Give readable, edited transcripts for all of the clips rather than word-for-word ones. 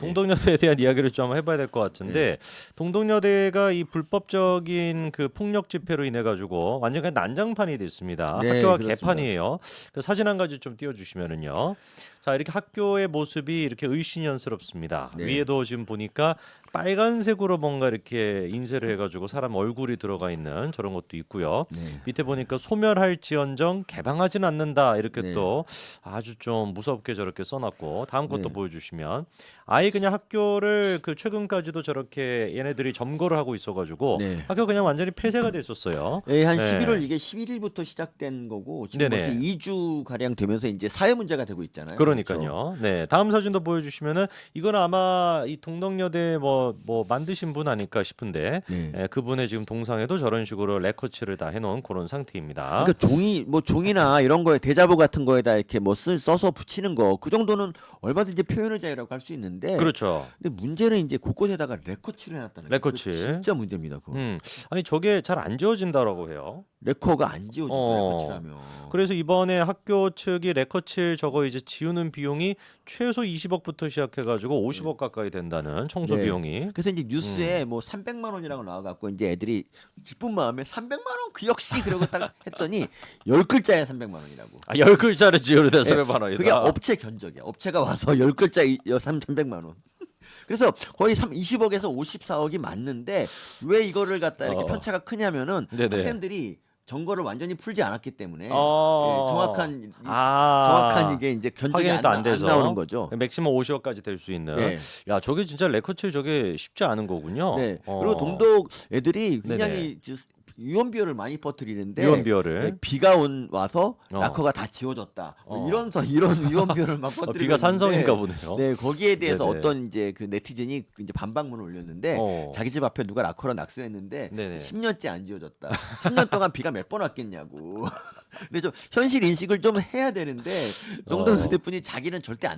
동덕여대에 대한 이야기를 좀 한번 해봐야 될 것 같은데 동덕여대가 이 불법적인 그 폭력 집회로 인해 가지고 완전 그냥 난장판이 됐습니다. 네, 학교가 그렇습니다. 개판이에요. 그 사진 한 가지 좀 띄워주시면은요. 자 이렇게 학교의 모습이 이렇게 의심연스럽습니다. 네. 위에도 지금 보니까 빨간색으로 뭔가 이렇게 인쇄를 해가지고 사람 얼굴이 들어가 있는 저런 것도 있고요. 네. 밑에 보니까 소멸할지언정 개방하진 않는다 이렇게 네. 또 아주 좀 무섭게 저렇게 써놨고 다음 것도 네. 보여주시면 아예 그냥 학교를 그 최근까지도 저렇게 얘네들이 점거를 하고 있어가지고 네. 학교 그냥 완전히 폐쇄가 됐었어요. 예, 한 네. 11월 이게 11일부터 시작된 거고 지금 네네. 벌써 2주 가량 되면서 이제 사회 문제가 되고 있잖아요. 그러니까요. 그렇죠? 네, 다음 사진도 보여주시면은 이건 아마 이 동덕여대 뭐 만드신 분 아닐까 싶은데 네. 그분의 지금 동상에도 저런 식으로 레커츠를 다 해놓은 그런 상태입니다. 그러니까 종이나 이런 거에 대자보 같은 거에다 이렇게 뭐 써서 붙이는 거 그 정도는 얼마든지 표현의 자유라고 할 수 있는데 그렇죠. 근데 문제는 이제 곳곳에다가 레커치를 해놨다는 거. 레커치. 그거 진짜 문제입니다. 그거. 아니 저게 잘 안 지워진다라고 해요. 레커가 안 지워지죠. 어. 레커치라면. 그래서 이번에 학교 측이 레커칠 저거 이제 지우는 비용이 최소 20억부터 시작해가지고 50억 가까이 된다는 청소 네. 비용이. 그래서 이제 뉴스에 뭐 300만 원이라고 나와갖고 이제 애들이 기쁜 마음에 300만 원 그 역시 그러고 딱 했더니 10글자에 300만 원이라고. 아, 10글자를 지우려다 300만 원이다. 그게 업체 견적이야. 업체가 와서 10글자 300만 원. 그래서 거의 20억에서 54억이 맞는데 왜 이거를 갖다 이렇게 편차가 크냐면은 네네. 학생들이 정거를 완전히 풀지 않았기 때문에 어. 정확한 이게 이제 견적이 확인이 또 안 안 돼서 나오는 거죠. 맥시멈 50억까지 될 수 있는. 네. 야, 저게 진짜 레커칠 저게 쉽지 않은 거군요. 네. 어. 그리고 동독 애들이 네네. 굉장히 유언 비어를 많이 퍼뜨리는데 유언 비어를. 네, 비가 와서 어. 락커가 다 지워졌다. 뭐 어. 이런 유언 비어를 막 퍼뜨리고 비가 산성인가 있는데 보네요. 네, 거기에 대해서 네네. 어떤 이제 그 네티즌이 이제 반박문을 올렸는데 자기 집 앞에 누가 락커를 낙서했는데 네네. 10년째 안 지워졌다. 10년 동안 비가 몇 번 왔겠냐고. 근데 좀 현실 인식을 좀 해야 되는데 동동 대표님 자기는 절대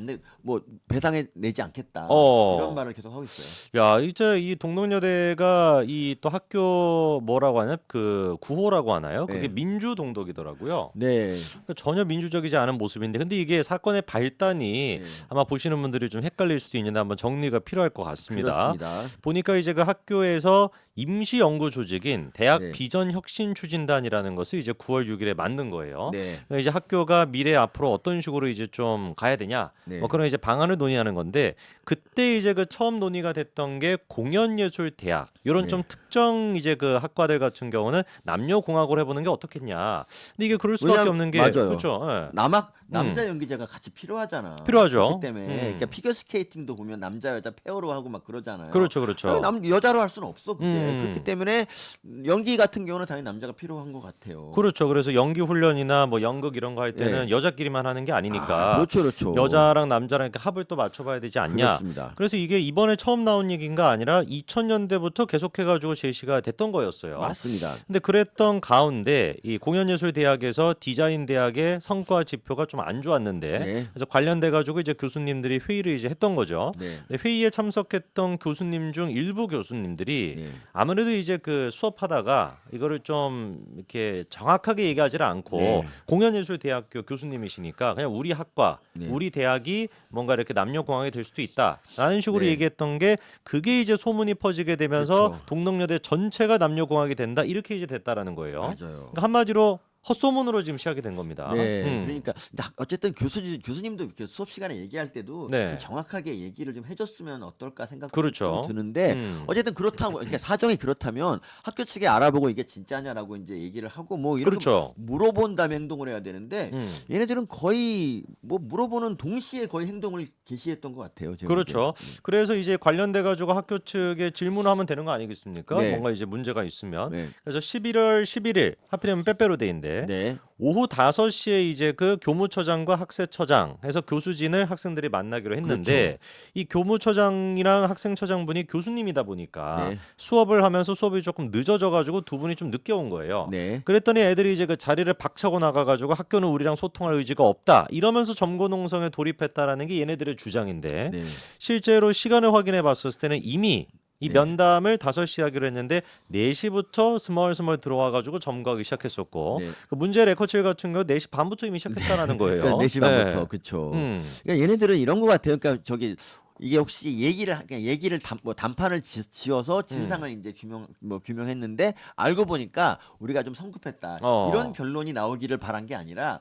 뭐 배상해 내지 않겠다. 이런 말을 계속 하고 있어요. 야, 이제 이 동덕여대가 이 또 학교 뭐라고 하냐? 그 구호라고 하나요? 그게 네. 민주 동덕이더라고요. 네. 그러니까 전혀 민주적이지 않은 모습인데 근데 이게 사건의 발단이 네. 아마 보시는 분들이 좀 헷갈릴 수도 있는데 한번 정리가 필요할 것 같습니다. 그렇습니다. 보니까 이제 그 학교에서 임시 연구 조직인 대학 네. 비전 혁신 추진단이라는 것을 이제 9월 6일에 만든 거예요. 네. 그러니까 이제 학교가 미래 앞으로 어떤 식으로 이제 좀 가야 되냐 네. 뭐 그런 이제 방안을 논의하는 건데 그때 이제 그 처음 논의가 됐던 게 공연예술대학 이런 네. 좀 특정 이제 그 학과들 같은 경우는 남녀공학으로 해보는 게 어떻겠냐. 근데 이게 그럴 수밖에 왜냐면- 없는 게 맞아요. 그렇죠. 예. 남자 연기자가 같이 필요하잖아. 필요하죠. 그렇기 때문에 그러니까 피겨 스케이팅도 보면 남자 여자 페어로 하고 막 그러잖아요. 그렇죠, 그렇죠. 여자로 할 수는 없어 그게. 음. 그렇기 때문에 연기 같은 경우는 당연히 남자가 필요한 것 같아요. 그렇죠. 그래서 연기 훈련이나 뭐 연극 이런 거 할 때는 여자끼리만 하는 게 아니니까 그렇죠, 그렇죠. 여자랑 남자랑 이렇게 합을 또 맞춰봐야 되지 않냐. 그렇습니다. 그래서 이게 이번에 처음 나온 얘기인가 아니라 2000년대부터 계속해가지고 제시가 됐던 거였어요. 맞습니다. 근데 그랬던 가운데 이 공연예술대학에서 디자인대학의 성과 지표가 좀 안 좋았는데 네. 그래서 관련돼 가지고 이제 교수님들이 회의를 이제 했던 거죠. 네. 근데 회의에 참석했던 교수님 중 일부 교수님들이 네. 아무래도 이제 그 수업하다가 이거를 좀 이렇게 정확하게 얘기하지를 않고 네. 공연예술대학교 교수님이시니까 그냥 우리 학과, 네. 우리 대학이 뭔가 이렇게 남녀공학이 될 수도 있다라는 식으로 네. 얘기했던 게 그게 이제 소문이 퍼지게 되면서 그렇죠. 동덕여대 전체가 남녀공학이 된다 이렇게 이제 됐다라는 거예요. 맞아요. 그러니까 한마디로 헛소문으로 지금 시작이 된 겁니다. 네, 음. 그러니까 어쨌든 교수님도 이렇게 수업 시간에 얘기할 때도 네. 좀 정확하게 얘기를 좀 해줬으면 어떨까 생각도 그렇죠. 좀 드는데 어쨌든 그렇다고 그러니까 사정이 그렇다면 학교 측에 알아보고 이게 진짜냐라고 이제 얘기를 하고 뭐 이런 그렇죠. 거 물어본 다음에 행동을 해야 되는데 얘네들은 거의 뭐 물어보는 동시에 거의 행동을 개시했던 것 같아요. 제가 그렇죠. 보기에는. 그래서 이제 관련돼 가지고 학교 측에 질문을 하면 되는 거 아니겠습니까? 네. 뭔가 이제 문제가 있으면. 네. 그래서 11월 11일 하필이면 빼빼로데이인데 네. 오후 5시에 이제 그 교무처장과 학생처장 해서 교수진을 학생들이 만나기로 했는데 그렇죠. 이 교무처장이랑 학생처장분이 교수님이다 보니까 네. 수업을 하면서 수업이 조금 늦어져 가지고 두 분이 좀 늦게 온 거예요. 네. 그랬더니 애들이 이제 그 자리를 박차고 나가 가지고 학교는 우리랑 소통할 의지가 없다. 이러면서 점거 농성에 돌입했다라는 게 얘네들의 주장인데 네. 실제로 시간을 확인해 봤었을 때는 이미 이 네. 면담을 5시 하기로 했는데 4시부터 스멀스멀 들어와 가지고 점거하기 시작했었고 네. 그 문제 레커칠 같은 경우 4시 반부터 이미 시작했다라는 거예요. 그러니까 4시 반부터 네. 그렇죠. 음. 그러니까 얘네들은 이런 것 같아요. 그러니까 저기 이게 혹시 얘기를 단판을 지어서 진상을 이제 규명했는데 알고 보니까 우리가 좀 성급했다. 이런 결론이 나오기를 바란 게 아니라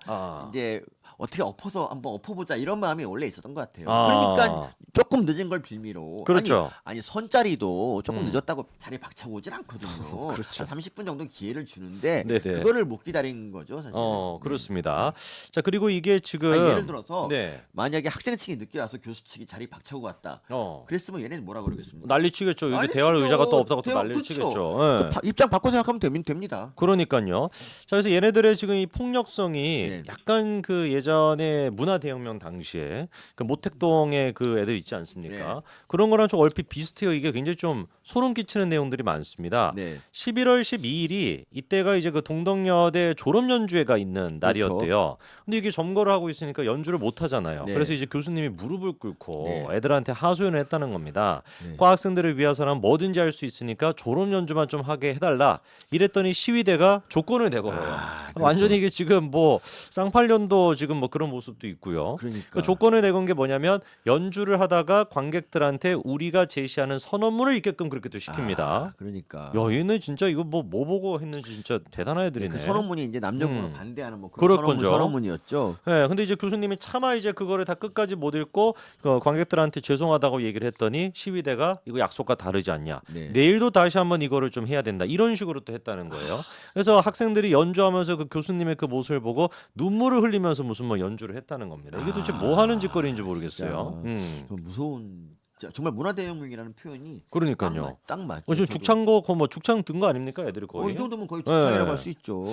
이제 어떻게 한번 엎어보자 이런 마음이 원래 있었던 것 같아요. 그러니까 조금 늦은 걸 빌미로 그렇죠. 아니 선자리도 조금 늦었다고 자리에 박차고 오질 않거든요. 그렇죠. 30분 정도 기회를 주는데 네네. 그거를 못 기다린 거죠, 사실. 그렇습니다. 자, 그리고 이게 지금 예를 들어서 네. 만약에 학생 측이 늦게 와서 교수 측이 자리 박차고 갔다. 그랬으면 얘네는 뭐라 그러겠습니까? 난리치겠죠. 이게 난리치죠. 대화할 의자가 또 없다고 또 대화, 난리치겠죠. 그쵸. 입장 바꿔 생각하면 됩니다. 그러니까요. 자, 그래서 얘네들의 지금 이 폭력성이 네. 약간 그 예전에 문화대혁명 당시에 그 모택동의 그 애들 있지 않습니까? 네. 그런 거랑 좀 얼핏 비슷해요. 이게 굉장히 좀 소름 끼치는 내용들이 많습니다. 네. 11월 12일이 이때가 이제 그 동덕여대 졸업 연주회가 있는 날이었대요. 근데 이게 점거를 하고 있으니까 연주를 못 하잖아요. 네. 그래서 이제 교수님이 무릎을 꿇고 네. 애들한테 하소연을 했다는 겁니다. 네. 과학생들을 위해서는 뭐든지 할 수 있으니까 졸업 연주만 좀 하게 해달라. 이랬더니 시위대가 조건을 내걸어요. 그렇죠. 완전히 이게 지금 뭐 쌍팔년도 지금 뭐 그런 모습도 있고요. 그러니까. 그 조건을 내건 게 뭐냐면 연주를 하다가 관객들한테 우리가 제시하는 선언문을 읽게끔 그렇게 또 시킵니다. 그러니까. 야, 얘는 진짜 이거 뭐 보고 했는지 진짜 대단한 애들이네. 그 선언문이 이제 남녀공을 반대하는 뭐 그럴 그런 건죠. 선언문이었죠. 네, 근데 이제 교수님이 차마 이제 그거를 다 끝까지 못 읽고 관객들한테 죄송하다고 얘기를 했더니 시위대가 이거 약속과 다르지 않냐. 네. 내일도 다시 한번 이거를 좀 해야 된다. 이런 식으로 또 했다는 거예요. 그래서 학생들이 연주하면서 그 교수님의 그 모습을 보고 눈물을 흘리면서 무슨 뭐 연주를 했다는 겁니다. 이게 도대체 뭐 하는 짓거리인지 모르겠어요. 무서운 정말 문화대혁명이라는 표현이 그러니까요. 딱 맞죠. 지금 저도. 죽창고 뭐 죽창 든 거 아닙니까, 애들이 거의? 이 정도면 거의 죽창이라고 네. 할 수 있죠.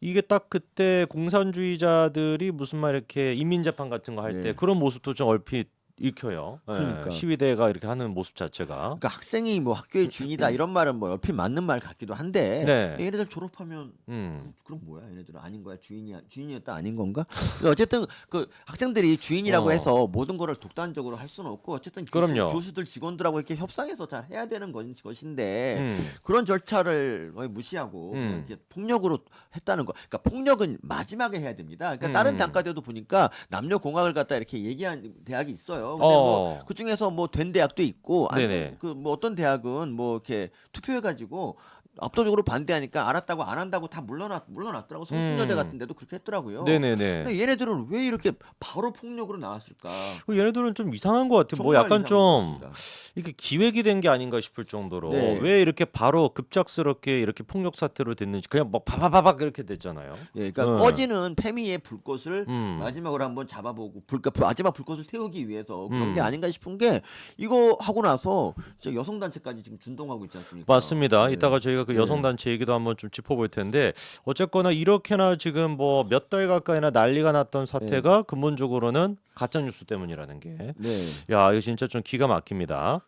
이게 딱 그때 공산주의자들이 무슨 말 이렇게 인민재판 같은 거 할 때 네. 그런 모습도 좀 얼핏 읽혀요. 예, 그러니까. 시위대가 이렇게 하는 모습 자체가. 그러니까 학생이 뭐 학교의 주인이다 이런 말은 뭐 옆이 맞는 말 같기도 한데 네. 얘네들 졸업하면 음. 그럼 뭐야 얘네들은 아닌 거야 주인이었다 아닌 건가? 근데 어쨌든 그 학생들이 주인이라고 해서 모든 거를 독단적으로 할 수는 없고 어쨌든 그럼요. 교수들 직원들하고 이렇게 협상해서 잘 해야 되는 것인데 음. 그런 절차를 거의 무시하고 이렇게 폭력으로 했다는 거. 그러니까 폭력은 마지막에 해야 됩니다. 그러니까 다른 단과대도 보니까 남녀 공학을 갖다 이렇게 얘기한 대학이 있어요. 근데 뭐 그 중에서 뭐 된 대학도 있고 아니 그 뭐 어떤 대학은 뭐 이렇게 투표해가지고 압도적으로 반대하니까 알았다고 안 한다고 다 물러났더라고. 성신여대 같은 데도 그렇게 했더라고요. 네네네. 근데 얘네들은 왜 이렇게 바로 폭력으로 나왔을까? 얘네들은 좀 이상한 것 같아요. 뭐 정말 약간 이상한 좀 것 같습니다. 이렇게 기획이 된 게 아닌가 싶을 정도로 네. 왜 이렇게 바로 급작스럽게 이렇게 폭력 사태로 됐는지 그냥 뭐 바바바박 이렇게 됐잖아요. 예, 그러니까 꺼지는 페미의 불꽃을 음. 마지막으로 한번 잡아보고 마지막 불꽃을 태우기 위해서 그런 게 아닌가 싶은 게 이거 하고 나서 진짜 여성 단체까지 지금 준동하고 있지 않습니까? 맞습니다. 네. 이따가 저희가 그 여성단체 얘기도 한번 좀 짚어볼 텐데 어쨌거나 이렇게나 지금 뭐 몇 달 가까이나 난리가 났던 사태가 근본적으로는 가짜 뉴스 때문이라는 게, 네. 야, 이거 진짜 좀 기가 막힙니다.